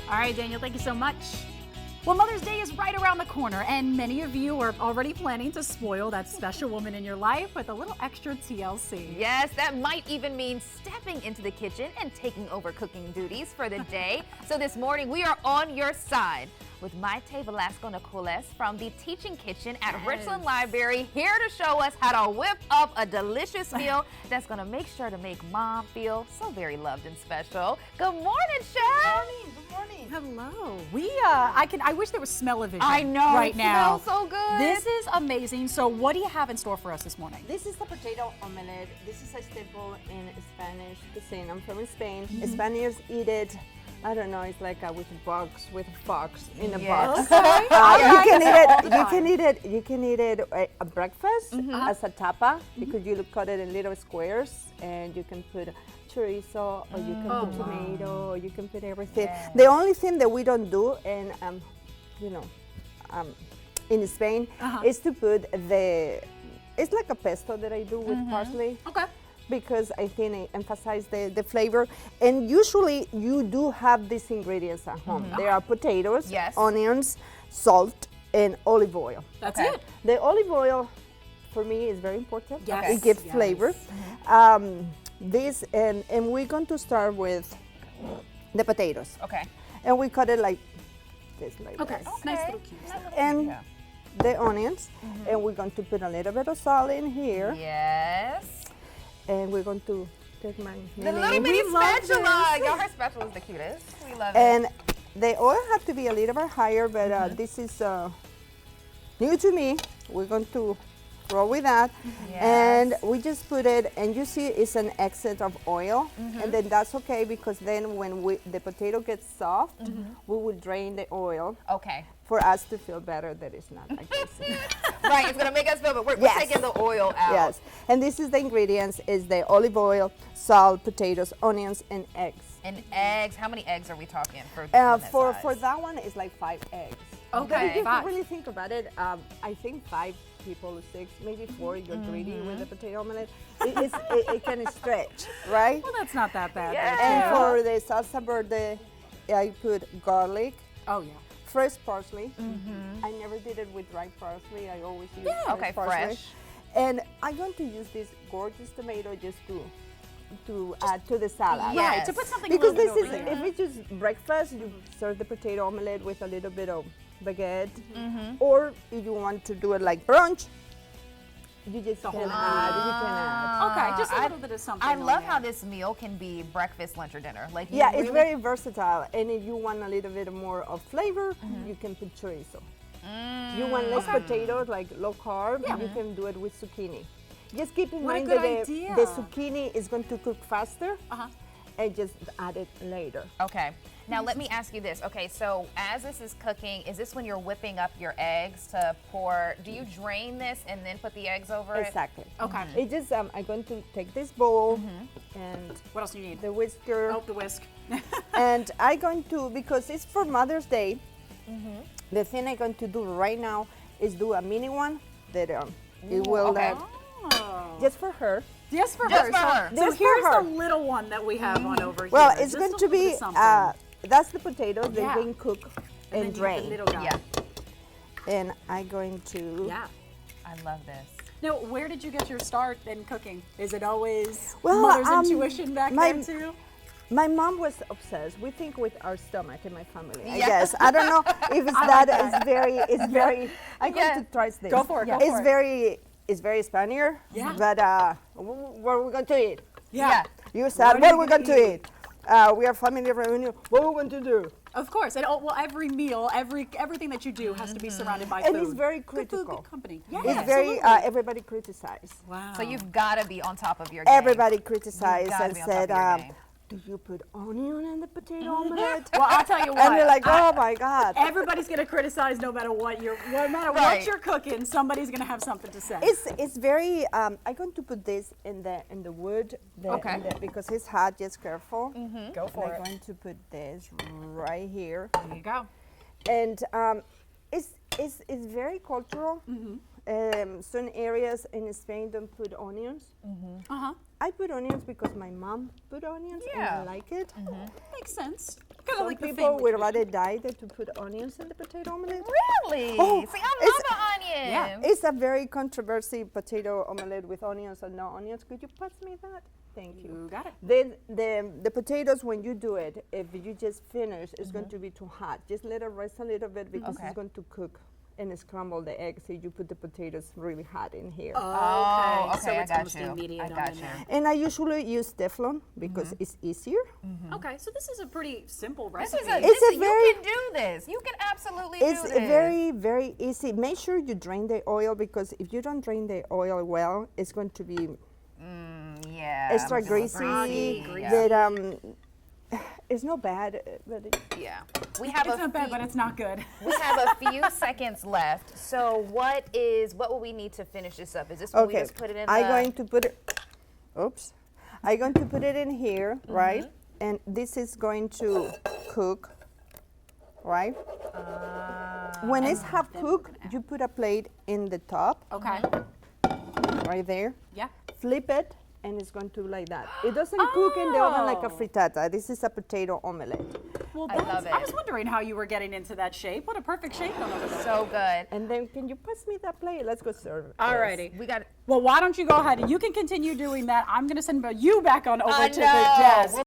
All right, Daniel, thank you so much. Well, Mother's Day is right around the corner, and many of you are already planning to spoil that special woman in your life with a little extra TLC. Yes, that might even mean stepping into the kitchen and taking over cooking duties for the day. So this morning, we are on your side with Mayte Velasco Nicolas from the Teaching Kitchen at Richland Library, here to show us how to whip up a delicious meal that's going to make sure to make Mom feel so very loved and special. Good morning, Chef. Good morning. Hello. I wish there was smell-o-vision I know, right it now. smells so good. This is amazing. So what do you have in store for us this morning? This is the potato omelette. This is a staple in Spanish cuisine. I'm from Spain. Spaniards eat it. I don't know. It's like with bugs, with fox in a box. Okay. You can eat it. You can eat it. You can eat it at breakfast as a tapa because you cut it in little squares, and you can put chorizo, or you can put tomato, or you can put everything. Yes. The only thing that we don't do, and in Spain, is to put it's like a pesto that I do with parsley. Okay. Because I think it emphasizes the flavor. And usually you do have these ingredients at home. There are potatoes, Yes. onions, salt, and olive oil. That's Okay. it. The olive oil, for me, is very important. Yes. It gives Yes. flavor. And we're going to start with the potatoes. Okay. And we cut it like this, like Okay. this. Nice little cubes. And Yeah. the onions. And we're going to put a little bit of salt in here. Yes. And we're going to take my The mini. little mini love spatula. this. Y'all, her spatula is the cutest. We love it. And the oil have to be a little bit higher, but this is new to me. We're going to roll with that. And we just put it, and you see it's an excess of oil. And then that's okay, because then when the potato gets soft, we will drain the oil Okay. for us to feel better that it's not like this. Right, it's gonna make us feel, but we're Yes. taking the oil out. Yes. And this is the ingredients, is the olive oil, salt, potatoes, onions, and eggs. And eggs, how many eggs are we talking for For that one, it's like 5 eggs. Okay. But if you 5. really think about it, I think 5 people, 6, maybe 4. You're greedy with the potato omelette. It can stretch, right? Well, that's not that bad. Yeah. though, And too. for the salsa verde, I put garlic, Oh, yeah. fresh parsley. I never did it with dry parsley. I always use fresh Okay, parsley. fresh. And I'm going to use this gorgeous tomato just to add to the salad. Yeah. Right, to put something Because a little this bit is, over here. if it's just breakfast, you serve the potato omelette with a little bit of baguette. Or if you want to do it like brunch, you just can add. Okay, just a little bit of something. I on love there. how this meal can be breakfast, lunch, or dinner. Like, you Yeah, it's really- very versatile. And if you want a little bit more of flavor, you can put chorizo. You want less potatoes, like low carb, you can do it with zucchini. Just keep in What a mind good that idea. the zucchini is going to cook faster, Uh-huh. and just add it later. Okay. Now let me ask you this. Okay, so as this is cooking, is this when you're whipping up your eggs to pour? Do you drain this and then put the eggs over it? Exactly. Okay. It just I'm going to take this bowl and What else do you need? the whisker, Oh, the whisk. and I'm going to, because it's for Mother's Day. The thing I'm going to do right now is do a mini one that it will okay. Oh. just for her. Just for Just her. for So- her. So, Just for here's her. the little one that we have on over here. Well, it's Just going a to little bit be of something. that's the potatoes. They're Yeah. being cooked And and then you have the drained. little guy. Yeah. And I'm going to. Yeah. I love this. Now, where did you get your start in cooking? Is it always Well, mother's intuition back my- then too? My mom was obsessed. We think with our stomach in my family. I Yeah. guess I don't know if it's I that. like that. It's very. It's very. I'm Yeah. going to try this. Go for it, go It's for it. very. It's very Spaniard. Yeah. But what are we going to eat? Yeah. You said What what are are we you going gonna to eat? We are family reunion. What are we going to do? Of course. And well, every meal, everything that you do has to be surrounded by And food. it's very Good food, critical. good company. Yeah, It's very. absolutely. Everybody criticized. Wow. So you've got to be on top of your game. Everybody criticized gotta and be on top said, of your game. "Do you put onion in the potato omelette?" Well, I'll tell you what. And you're like, "Oh my God!" Everybody's gonna criticize no matter what Right. what you're cooking. Somebody's gonna have something to say. It's very. I'm going to put this in the wood. Okay. Because it's hot. Just careful. Go for I'm it. going to put this right here, There you go. and it's very cultural. Some areas in Spain don't put onions. Uh huh. I put onions because my mom put onions and Yeah. I like it. Makes sense. Kind of Some like the people would sandwich rather die than to put onions in the potato omelette. Really? Oh, See, I it's- love an onion. Yeah. It's a very controversial potato omelette with onions or no onions. Could you pass me that? Thank you. You got it. Then the potatoes, when you do it, if you just finish, it's going to be too hot. Just let it rest a little bit because Okay. it's going to cook and scramble the eggs. So you put the potatoes really hot in here. Oh, okay, so I it's got almost you. immediate I on got the you. end. And I usually use Teflon because it's easier. Okay, so this is a pretty simple This recipe. is a, It's this a is, very- you can do this. You can absolutely It's do this. very, very easy. Make sure you drain the oil because if you don't drain the oil well, it's going to be yeah. extra it's greasy. Yeah. That it's not bad, but Yeah. We have It's a not bad, few, but it's not good. we have a few seconds left. So what will we need to finish this up? Is this when we okay. just put it in I'm the going to put it. Oops. I'm going to put it in here, right? And this is going to cook, right? When it's half cooked, you put a plate in the top, Okay. right there. Yeah. Flip it, and it's going to be like that. It doesn't cook in the oven like a Oh. frittata. This is a potato omelette. Well, I love I it. was wondering how you were getting into that shape. What a perfect shape on over there. So good. And then, can you pass me that plate? Let's go serve it. Alrighty. We got Well, why don't you go ahead and you can continue doing that. I'm going to send you back on over I to know. the desk. We'll